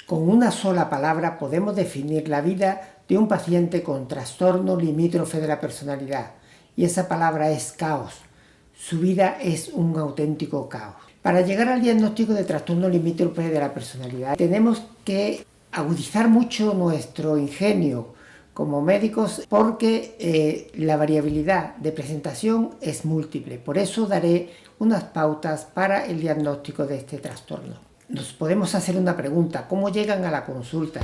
Con una sola palabra podemos definir la vida de un paciente con trastorno limítrofe de la personalidad, y esa palabra es caos. Su vida es un auténtico caos. Para llegar al diagnóstico de trastorno limítrofe de la personalidad tenemos que agudizar mucho nuestro ingenio como médicos, porque la variabilidad de presentación es múltiple. Por eso daré unas pautas para el diagnóstico de este trastorno. Nos podemos hacer una pregunta: ¿cómo llegan a la consulta?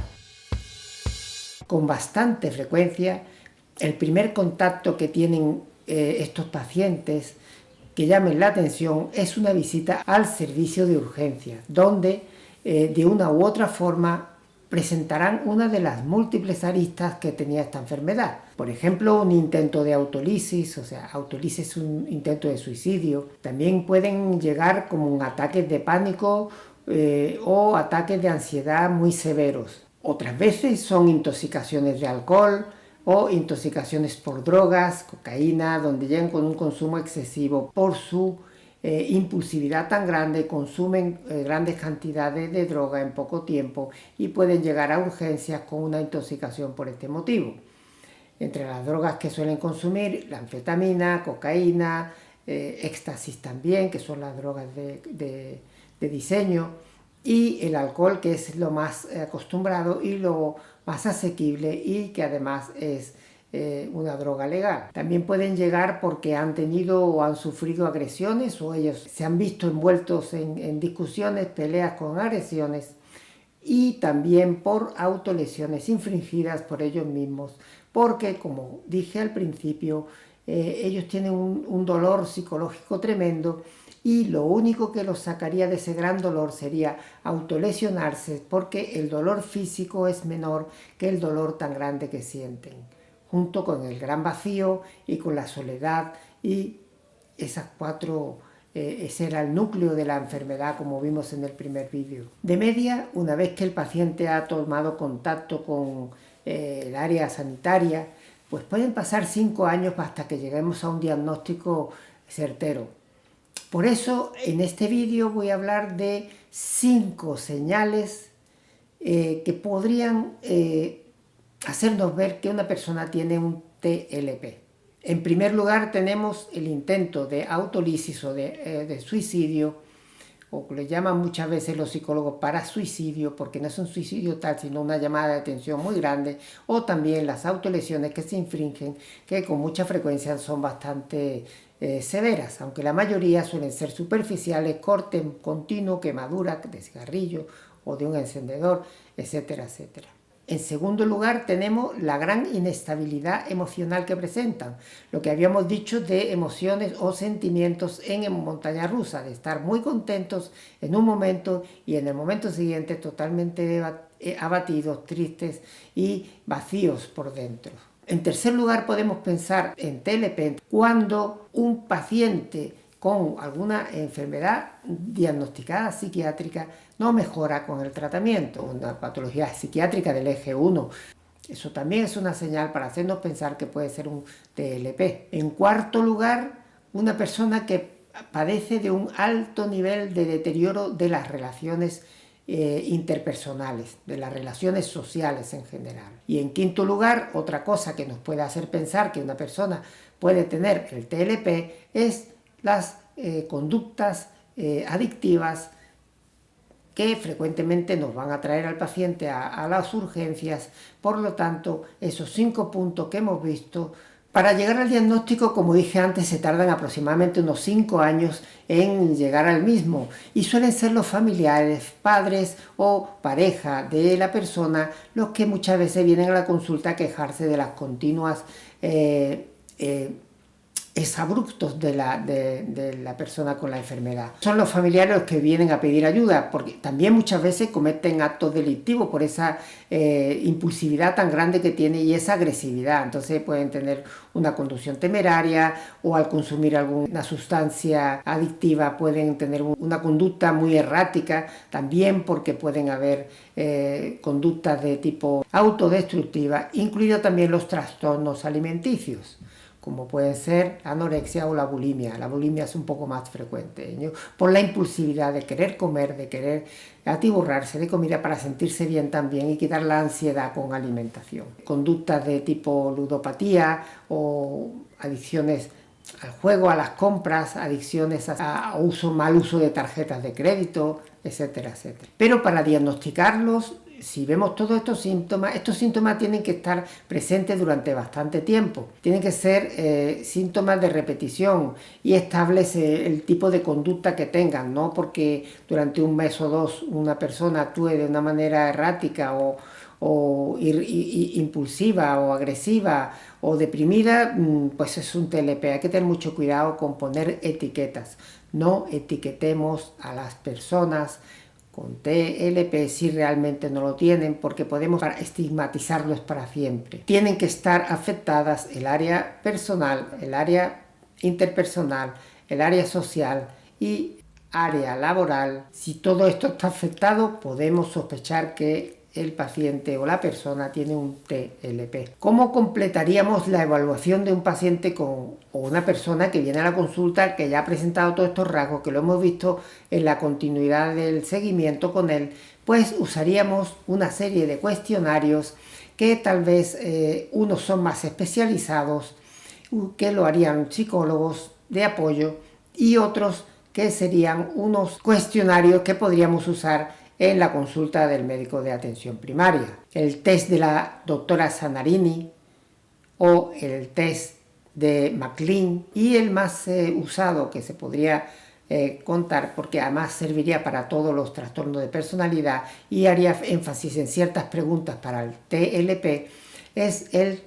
Con bastante frecuencia, el primer contacto que tienen estos pacientes que llamen la atención es una visita al servicio de urgencias, donde de una u otra forma presentarán una de las múltiples aristas que tenía esta enfermedad. Por ejemplo, un intento de autolisis, o sea, autolisis es un intento de suicidio. También pueden llegar como ataques de pánico o ataques de ansiedad muy severos. Otras veces son intoxicaciones de alcohol o intoxicaciones por drogas, cocaína, donde llegan con un consumo excesivo por su impulsividad tan grande, consumen grandes cantidades de droga en poco tiempo y pueden llegar a urgencias con una intoxicación por este motivo. Entre las drogas que suelen consumir, la anfetamina, cocaína, éxtasis también, que son las drogas de diseño, y el alcohol, que es lo más acostumbrado y lo más asequible, y que además es una droga legal. También pueden llegar porque han tenido o han sufrido agresiones, o ellos se han visto envueltos en discusiones, peleas con agresiones, y también por autolesiones infringidas por ellos mismos, porque, como dije al principio, ellos tienen un dolor psicológico tremendo, y lo único que los sacaría de ese gran dolor sería autolesionarse, porque el dolor físico es menor que el dolor tan grande que sienten, junto con el gran vacío y con la soledad, y esas cuatro, ese era el núcleo de la enfermedad, como vimos en el primer vídeo. De media, una vez que el paciente ha tomado contacto con el área sanitaria, pues pueden pasar 5 años hasta que lleguemos a un diagnóstico certero. Por eso, en este vídeo voy a hablar de 5 señales que podrían hacernos ver que una persona tiene un TLP. En primer lugar, tenemos el intento de autolisis o de suicidio, o que le llaman muchas veces los psicólogos parasuicidio, porque no es un suicidio tal, sino una llamada de atención muy grande, o también las autolesiones que se infringen, que con mucha frecuencia son bastante severas, aunque la mayoría suelen ser superficiales, corte continuo, quemadura de cigarrillo o de un encendedor, etcétera, etcétera. En segundo lugar, tenemos la gran inestabilidad emocional que presentan, lo que habíamos dicho de emociones o sentimientos en montaña rusa, de estar muy contentos en un momento y en el momento siguiente totalmente abatidos, tristes y vacíos por dentro. En tercer lugar, podemos pensar en TLP cuando un paciente con alguna enfermedad diagnosticada psiquiátrica no mejora con el tratamiento, una patología psiquiátrica del eje 1. Eso también es una señal para hacernos pensar que puede ser un TLP. En cuarto lugar, una persona que padece de un alto nivel de deterioro de las relaciones interpersonales, de las relaciones sociales en general. Y en quinto lugar, otra cosa que nos puede hacer pensar que una persona puede tener el TLP es las conductas adictivas, que frecuentemente nos van a traer al paciente a las urgencias. Por lo tanto, esos 5 puntos que hemos visto, para llegar al diagnóstico, como dije antes, se tardan aproximadamente unos 5 años en llegar al mismo, y suelen ser los familiares, padres o pareja de la persona los que muchas veces vienen a la consulta a quejarse de las continuas exabruptos de la persona con la enfermedad. Son los familiares los que vienen a pedir ayuda, porque también muchas veces cometen actos delictivos por esa impulsividad tan grande que tiene y esa agresividad. Entonces pueden tener una conducción temeraria, o al consumir alguna sustancia adictiva pueden tener una conducta muy errática, también porque pueden haber conductas de tipo autodestructiva, incluidos también los trastornos alimenticios. como pueden ser la anorexia o la bulimia. La bulimia es un poco más frecuente, ¿no? Por la impulsividad de querer comer, de querer atiborrarse de comida para sentirse bien también y quitar la ansiedad con alimentación. Conductas de tipo ludopatía o adicciones al juego, a las compras, adicciones a mal uso de tarjetas de crédito, etcétera, etcétera. Pero para diagnosticarlos, si vemos todos estos síntomas tienen que estar presentes durante bastante tiempo. Tienen que ser síntomas de repetición y estables el tipo de conducta que tengan, no porque durante un mes o dos una persona actúe de una manera errática o impulsiva o agresiva o deprimida, pues es un TLP. Hay que tener mucho cuidado con poner etiquetas. No etiquetemos a las personas con TLP si realmente no lo tienen, porque podemos estigmatizarlos para siempre. Tienen que estar afectadas el área personal, el área interpersonal, el área social y área laboral. Si todo esto está afectado, podemos sospechar que el paciente o la persona tiene un TLP. ¿Cómo completaríamos la evaluación de un paciente o una persona que viene a la consulta, que ya ha presentado todos estos rasgos, que lo hemos visto en la continuidad del seguimiento con él? Pues usaríamos una serie de cuestionarios que tal vez unos son más especializados, que lo harían psicólogos de apoyo, y otros que serían unos cuestionarios que podríamos usar en la consulta del médico de atención primaria. El test de la doctora Zanarini o el test de McLean, y el más usado que se podría contar, porque además serviría para todos los trastornos de personalidad y haría énfasis en ciertas preguntas para el TLP, es el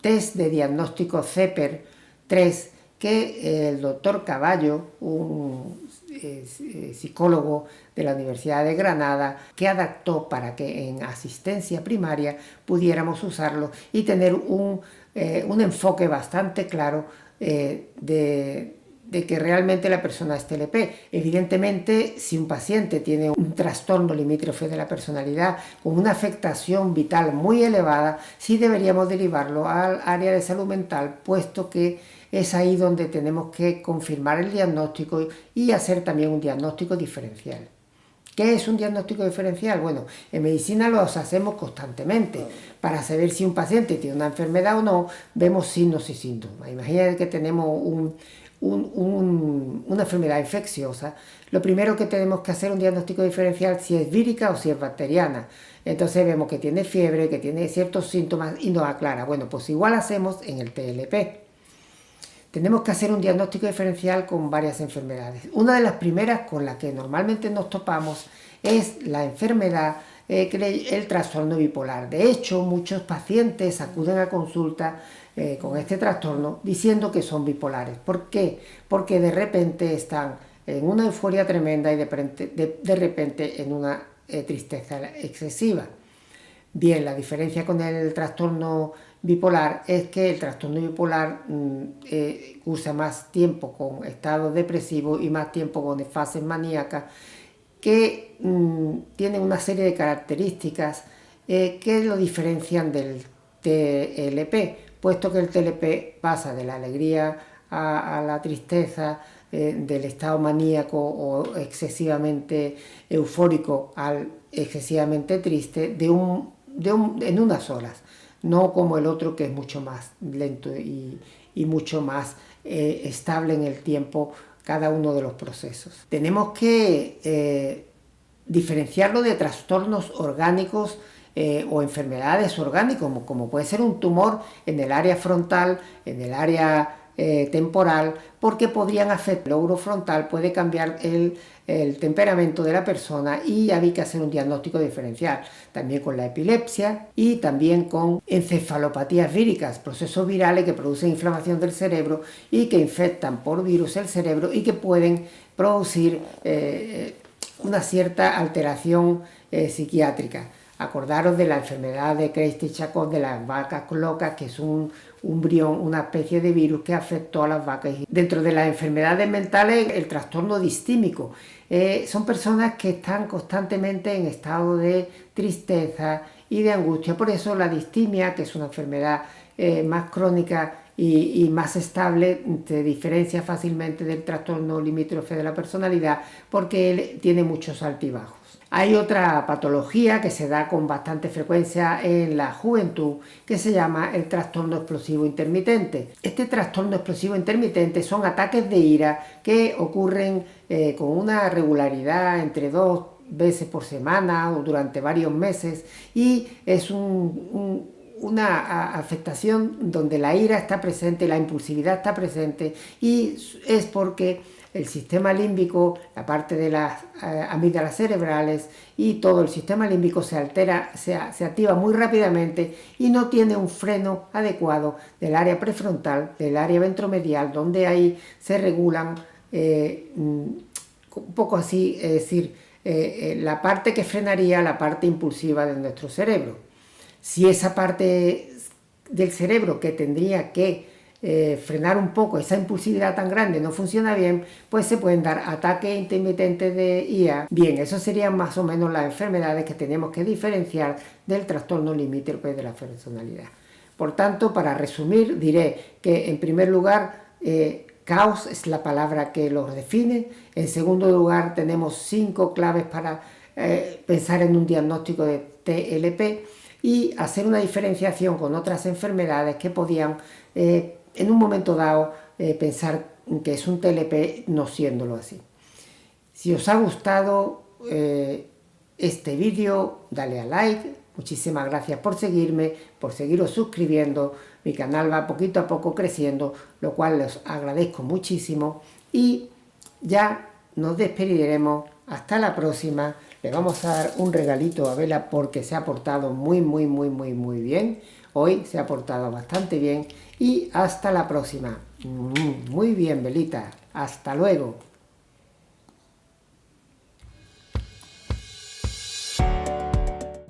test de diagnóstico CEPER-3 que el doctor Caballo, un psicólogo de la Universidad de Granada, que adaptó para que en asistencia primaria pudiéramos usarlo y tener un enfoque bastante claro de que realmente la persona es TLP. Evidentemente, si un paciente tiene un trastorno limítrofe de la personalidad con una afectación vital muy elevada, sí deberíamos derivarlo al área de salud mental, puesto que es ahí donde tenemos que confirmar el diagnóstico y hacer también un diagnóstico diferencial. ¿Qué es un diagnóstico diferencial? Bueno, en medicina los hacemos constantemente. Para saber si un paciente tiene una enfermedad o no, vemos signos y síntomas. Imagínate que tenemos una enfermedad infecciosa. Lo primero que tenemos que hacer un diagnóstico diferencial si es vírica o si es bacteriana. Entonces vemos que tiene fiebre, que tiene ciertos síntomas y nos aclara. Bueno, pues igual hacemos en el TLP. Tenemos que hacer un diagnóstico diferencial con varias enfermedades. Una de las primeras con las que normalmente nos topamos es la enfermedad, el trastorno bipolar. De hecho, muchos pacientes acuden a consulta con este trastorno diciendo que son bipolares. ¿Por qué? Porque de repente están en una euforia tremenda y de repente en una tristeza excesiva. Bien, la diferencia con el trastorno bipolar es que el trastorno bipolar cursa más tiempo con estados depresivos y más tiempo con fases maníacas, que tienen una serie de características que lo diferencian del TLP, puesto que el TLP pasa de la alegría a la tristeza, del estado maníaco o excesivamente eufórico al excesivamente triste en unas horas, no como el otro, que es mucho más lento y mucho más estable en el tiempo cada uno de los procesos. Tenemos que diferenciarlo de trastornos orgánicos o enfermedades orgánicas, como puede ser un tumor en el área frontal, en el área temporal, porque podrían afectar el lóbulo frontal, puede cambiar el temperamento de la persona y hay que hacer un diagnóstico diferencial. También con la epilepsia y también con encefalopatías víricas, procesos virales que producen inflamación del cerebro y que infectan por virus el cerebro y que pueden producir una cierta alteración psiquiátrica. Acordaros de la enfermedad de Creutzfeldt-Jakob de las vacas locas, que es un brión, una especie de virus que afectó a las vacas. Dentro de las enfermedades mentales, el trastorno distímico. Son personas que están constantemente en estado de tristeza y de angustia. Por eso la distimia, que es una enfermedad más crónica y más estable, se diferencia fácilmente del trastorno limítrofe de la personalidad porque él tiene muchos altibajos. Hay otra patología que se da con bastante frecuencia en la juventud que se llama el trastorno explosivo intermitente. Este trastorno explosivo intermitente son ataques de ira que ocurren con una regularidad entre 2 veces por semana o durante varios meses, y es una afectación donde la ira está presente, la impulsividad está presente, y es porque el sistema límbico, la parte de las amígdalas cerebrales y todo el sistema límbico se altera, se activa muy rápidamente y no tiene un freno adecuado del área prefrontal, del área ventromedial, donde ahí se regulan un poco así, es decir, la parte que frenaría la parte impulsiva de nuestro cerebro. Si esa parte del cerebro que tendría que frenar un poco esa impulsividad tan grande no funciona bien, pues se pueden dar ataques intermitentes de ira. Bien, eso serían más o menos las enfermedades que tenemos que diferenciar del trastorno limítrofe de la personalidad. Por tanto, para resumir, diré que en primer lugar, caos es la palabra que los define. En segundo lugar, tenemos 5 claves para pensar en un diagnóstico de TLP y hacer una diferenciación con otras enfermedades que podían en un momento dado pensar que es un TLP no siéndolo así. Si os ha gustado este vídeo, dale a like. Muchísimas gracias por seguirme, por seguiros suscribiendo. Mi canal va poquito a poco creciendo, lo cual les agradezco muchísimo. Y ya nos despediremos. Hasta la próxima. Le vamos a dar un regalito a Vela porque se ha portado muy bien. Hoy se ha portado bastante bien. Y hasta la próxima. Muy bien, Velita. Hasta luego.